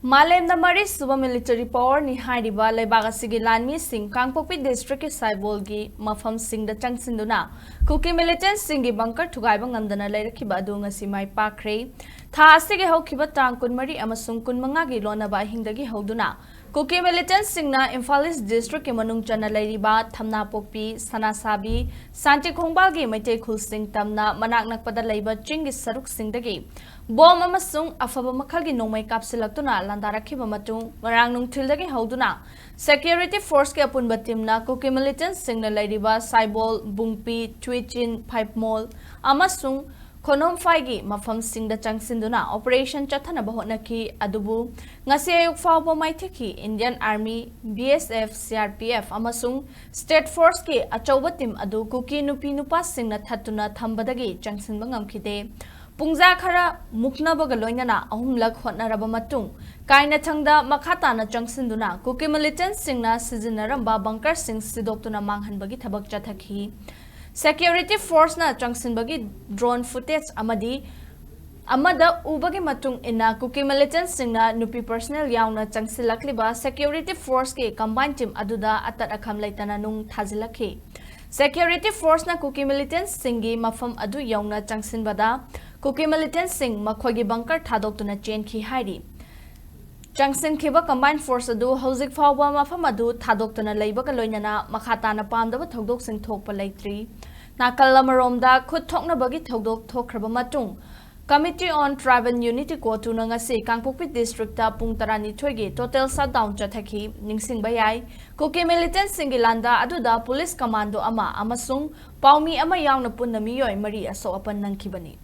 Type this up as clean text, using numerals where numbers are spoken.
Malem the Mari Suba military power ni Hariba leibak asigi lanmee sing Kangpokpi district ki Saibol gi mapham singda Chansinkhre Kuki Militant singi bunker Thugaiduna ngamdana leirakhiba adu ngasi mai pakre tha asigi hokhiba tang kunmari amasung kunmanga gi lonaba hingdagi hoduna Kuki Militant singna Imphal district ki manung chana leiriba Kangpokpi sanasabi santi khongbal gi maitei khulsing tamna manak nakpada leiba chingi saruk singdagi bom amasung afaba makhal gi nongmai kapsilaktuna landarakhiba matung ngarang nungthildagi hoduna security force ke apunba timna Kuki Militant singna leiriba Saibol bungpi twichin pipe mall amasung Khonomphai gi mapham singda changsinduna operation chathanaba hotnaki adubu ngasi ayuk fawba maitheki Indian Army BSF CRPF amasung state force ki achauba tim adu Kuki nupi nupa singna thatuna thambadagi changsinba ngamkhide pungja khara muknabaga loinana ahumlak hotnaraba matung kaina thangda makhatana changsinduna Kuki Militant singna sizinaramba bunker sing sidoktuna manghanbagi thabak chathaki security force na changsinbagi drone footage amada ubagi matung ina Kuki Militant singna nupi personnel yauna changsilakliba security force ke combined team aduda atat akham laitana nung thazilakhi security force na Kuki Militant singi mapham adu yauna changsinbada Kuki Militant sing makhogi bunker thadoktuna chenkhi hairi Chansinkhre combined force adu hauzik fawba mapham adu thadoktuna leibak loinana makhatana pamdaba thodok sing thokpa leitri nakal amaromda khut thoknabagi thodok thokraba matung Committee on Tribal Unity ko tuna ngasi Kangpokpi district ta pung 12 gi total shutdown chathaki ningsingba yai Kuki Militant singilanda aduda police commando ama amasung paumi ama yauna punna miyoi mari aso apan nangkhibani